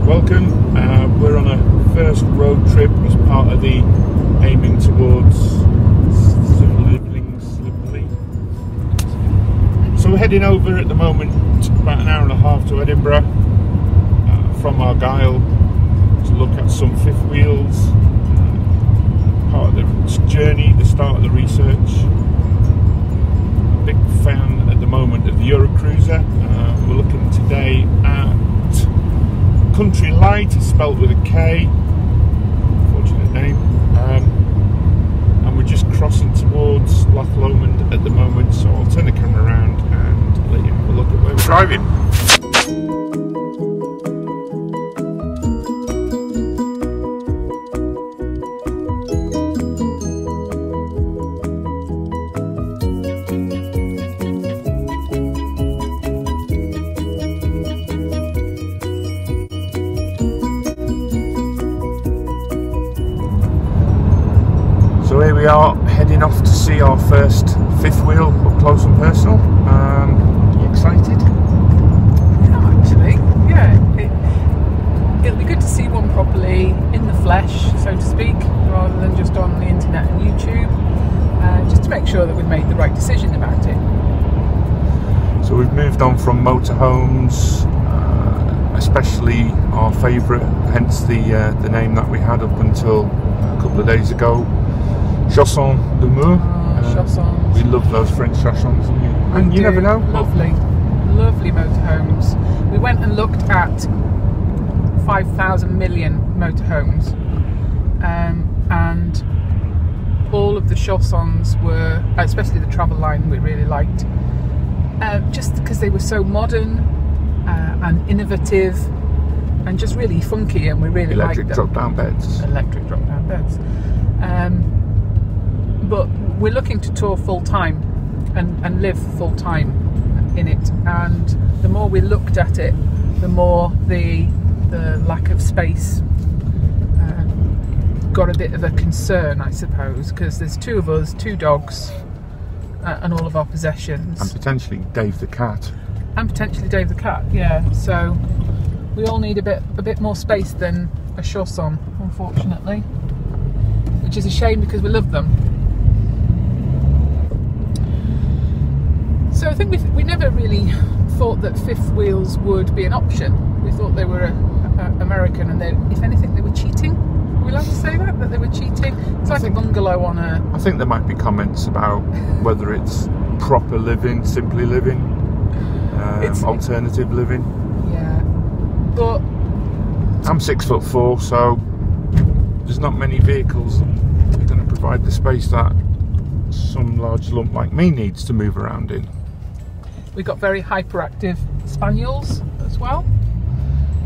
Welcome. We're on a first road trip as part of the aiming towards Slibley. So we're heading over at the moment about an hour and a half to Edinburgh from Argyll to look at some fifth wheels. Part of the journey, the start of the research. A big fan at the moment of the Eurocruiser. We're looking today at Country Light, it's spelt with a K, unfortunate name, and we're just crossing towards Loch Lomond at the moment, so I'll turn the camera around and let you have a look at where we're driving. So here we are, heading off to see our first fifth wheel up close and personal. Are you excited? Yeah, actually, yeah. It'll be good to see one properly in the flesh, so to speak, rather than just on the internet and YouTube, just to make sure that we've made the right decision about it. So we've moved on from motorhomes, especially our favourite, hence the name that we had up until a couple of days ago. Chausson de Meux. Chaussons. We love those French chaussons, and you never know. Lovely, lovely motorhomes. We went and looked at 5,000 million motorhomes, and all of the chaussons were, especially the travel line, we really liked, just because they were so modern and innovative and just really funky, and we really liked them. Electric drop-down beds. Electric drop-down beds. But we're looking to tour full time and live full time in it, and the more we looked at it, the more the lack of space got a bit of a concern, I suppose, because there's two of us, two dogs, and all of our possessions, And potentially Dave the cat. And potentially Dave the cat, yeah. So we all need a bit more space than a chausson, unfortunately, which is a shame because we love them. So I think we never really thought that fifth wheels would be an option. We thought they were American, and if anything, they were cheating. Are we allowed to say that they were cheating? It's like a bungalow on a... I think there might be comments about whether it's proper living, simply living, alternative living. Yeah, but I'm 6'4", so there's not many vehicles that are going to provide the space that some large lump like me needs to move around in. We've got very hyperactive spaniels as well,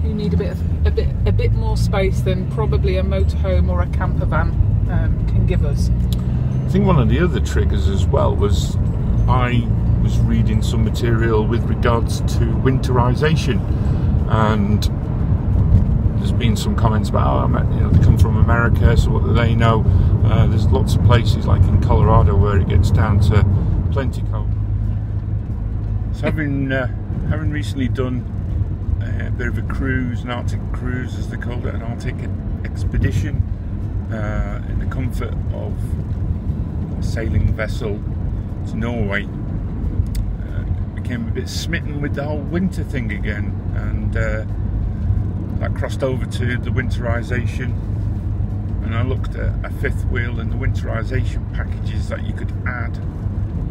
who need a bit more space than probably a motorhome or a camper van can give us. I think one of the other triggers as well was I was reading some material with regards to winterization, and there's been some comments about, they come from America, so what do they know? There's lots of places like in Colorado where it gets down to plenty cold. So having recently done a bit of a cruise, an Arctic cruise as they called it, an Arctic expedition, in the comfort of a sailing vessel to Norway, became a bit smitten with the whole winter thing again, and that crossed over to the winterization, and I looked at a fifth wheel, and the winterization packages that you could add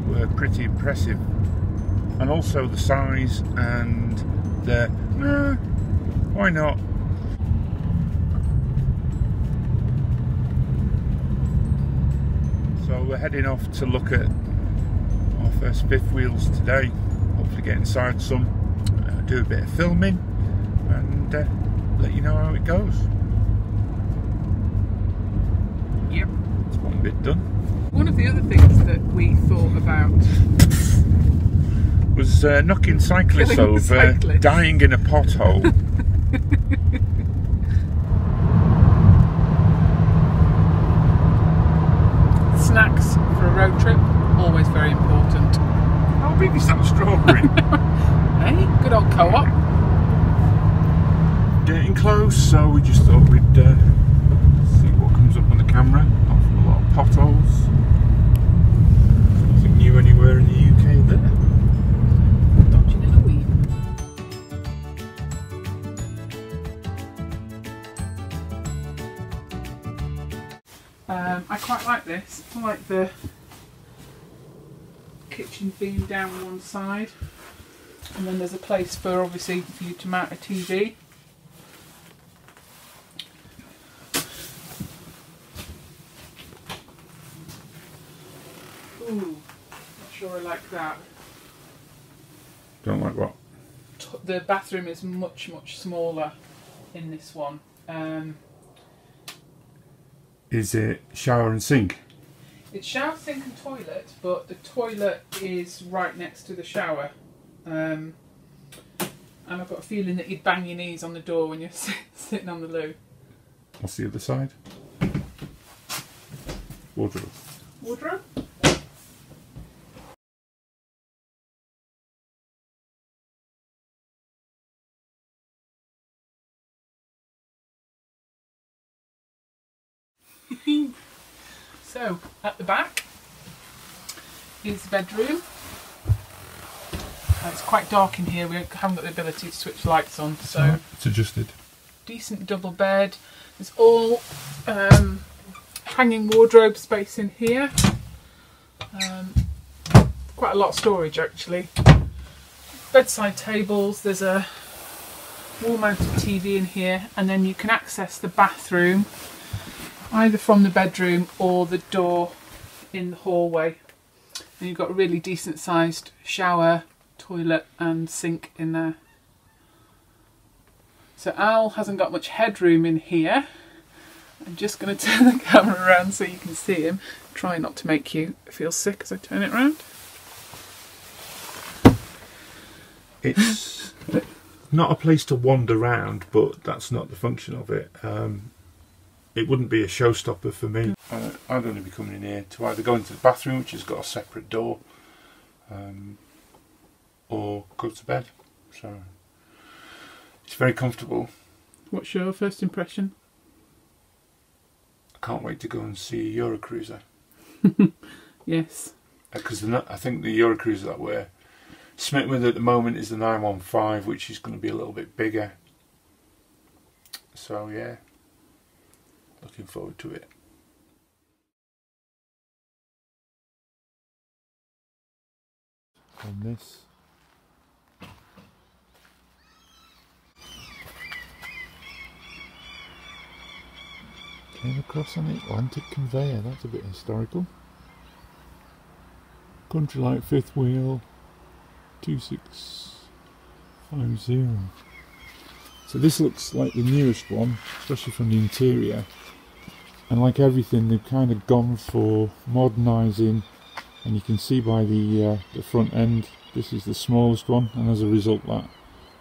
were pretty impressive, and also the size and the why not. So we're heading off to look at our first fifth wheels today, hopefully get inside some, do a bit of filming, and let you know how it goes. Yep. It's one bit done. One of the other things that we thought about was knocking cyclists over, dying in a pothole. Snacks for a road trip, always very important. I'll bring you some strawberry. Hey, good old co-op. Dirty getting close, so we just thought we'd see what comes up on the camera. Apart from a lot of potholes. Nothing new anywhere in the UK there. Dodging in a weed. I quite like this. I like the kitchen being down one side, and then there's a place for, obviously, for you to mount a TV. Ooh, not sure I like that. Don't like what? The bathroom is much smaller in this one. Is it shower and sink? It's shower, sink and toilet, but the toilet is right next to the shower. And I've got a feeling that you'd bang your knees on the door when you're sitting on the loo. What's the other side? Wardrobe. Wardrobe? So, at the back is the bedroom. It's quite dark in here, we haven't got the ability to switch lights on, so it's adjusted. Decent double bed. There's all hanging wardrobe space in here. Quite a lot of storage actually. Bedside tables, there's a wall mounted TV in here, and then you can access the bathroom either from the bedroom or the door in the hallway. And you've got a really decent sized shower, toilet and sink in there. So Al hasn't got much headroom in here. I'm just going to turn the camera around so you can see him. Try not to make you feel sick as I turn it around. It's not a place to wander around, but that's not the function of it. It wouldn't be a showstopper for me. I'd only be coming in here to either go into the bathroom, which has got a separate door, or go to bed. So it's very comfortable. What's your first impression? I can't wait to go and see a Eurocruiser. Yes. Because I think the Eurocruiser that we're smitten with at the moment is the 915, which is going to be a little bit bigger. So yeah, looking forward to it. On this. Came across an Atlantic conveyor, that's a bit historical. Country Light fifth wheel, 2650. So this looks like the newest one, especially from the interior. And like everything, they've kind of gone for modernising, and you can see by the front end, this is the smallest one, and as a result that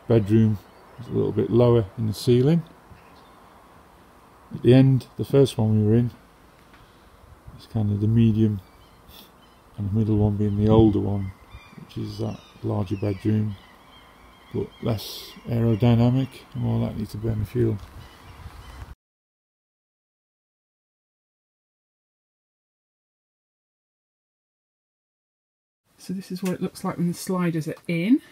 bedroom is a little bit lower in the ceiling. At the end, the first one we were in, is kind of the medium, and the middle one being the older one, which is that larger bedroom, but less aerodynamic and more likely to burn fuel. So this is what it looks like when the sliders are in.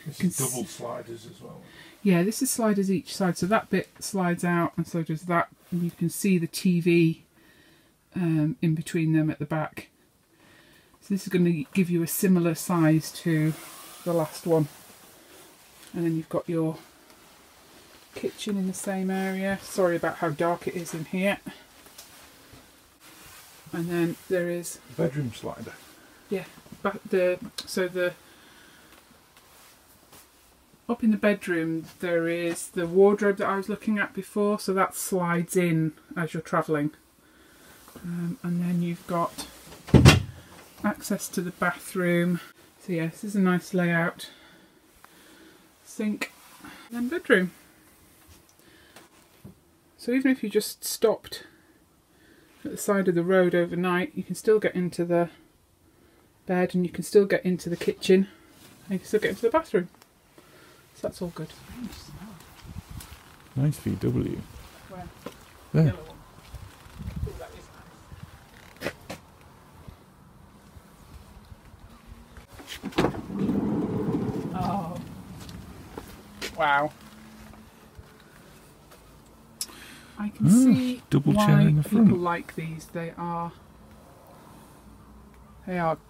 This is double sliders as well. Yeah, this is sliders each side, so that bit slides out and so does that, and you can see the TV in between them at the back. So this is going to give you a similar size to the last one. And then you've got your kitchen in the same area. Sorry about how dark it is in here. And then there is bedroom slider. Yeah, but up in the bedroom there is the wardrobe that I was looking at before, so that slides in as you're travelling. And then you've got access to the bathroom. So yeah, this is a nice layout. Sink and then bedroom. So even if you just stopped at the side of the road overnight, you can still get into the bed, and you can still get into the kitchen, and you can still get into the bathroom. So that's all good. Nice VW. Where? There. Yellow one. Oh, that is nice. Oh. Wow. I can see double why chair in the front. people like these. They are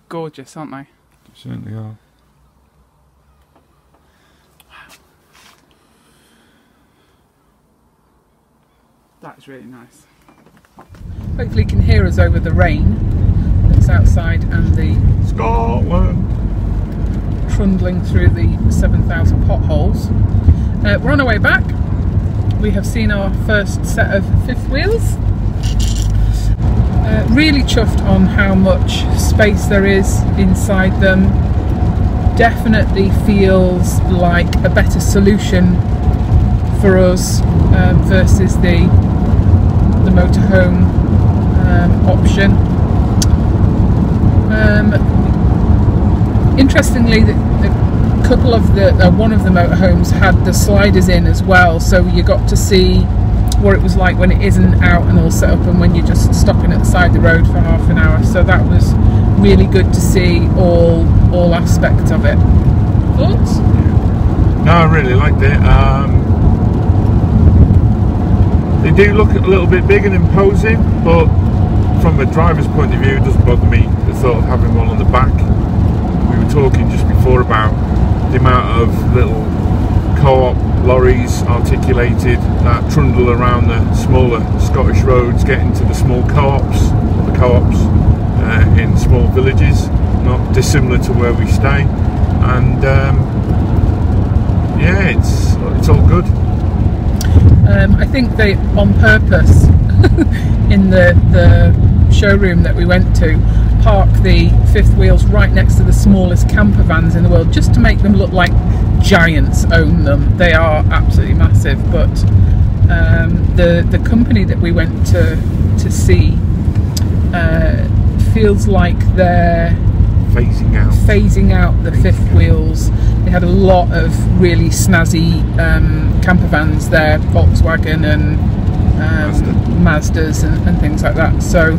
gorgeous, aren't they? They certainly are. Wow. That is really nice. Hopefully you can hear us over the rain that's outside and the Scotland trundling through the 7,000 potholes. We're on our way back. We have seen our first set of fifth wheels. Really chuffed on how much space there is inside them. Definitely feels like a better solution for us versus the motorhome option. Interestingly, one of the motorhomes had the sliders in as well, so you got to see what it was like when it isn't out and all set up, and when you're just stopping at the side of the road for half an hour. So that was really good to see all aspects of it. Thoughts? No, I really liked it. They do look a little bit big and imposing, but from a driver's point of view, it doesn't bother me the thought of having one on the back. We were talking just before about the amount of little co-op lorries articulated that trundle around the smaller Scottish roads, getting to the small co-ops, in small villages, not dissimilar to where we stay. And yeah, it's all good. I think they, on purpose, in the showroom that we went to, park the fifth wheels right next to the smallest camper vans in the world, just to make them look like giants own them. They are absolutely massive, but the company that we went to see feels like they're phasing out the fifth wheels. They had a lot of really snazzy camper vans there, Volkswagen and Mazdas and things like that. So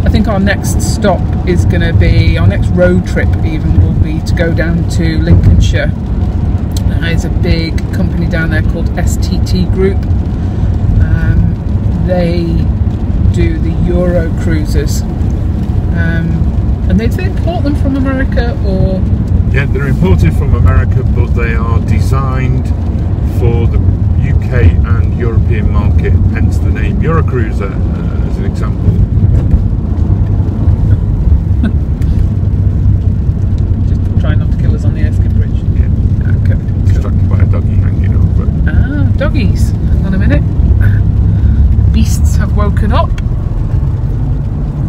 I think our next stop is going to be, our next road trip even, will be to go down to Lincolnshire. There's a big company down there called STT Group. They do the Euro cruisers. And they import them from America, or? Yeah, they're imported from America, but they are designed for the UK and European market, hence the name Eurocruiser as an example. Just try not to kill us on the Erskine Bridge. Yeah. Okay. Distracted by a doggy hanging over. Ah, doggies. Hang on a minute. Beasts have woken up.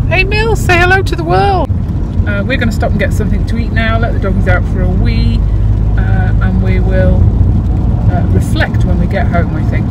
Hey Mill, say hello to the world. We're going to stop and get something to eat now, let the doggies out for a wee, and we will reflect when we get home, I think.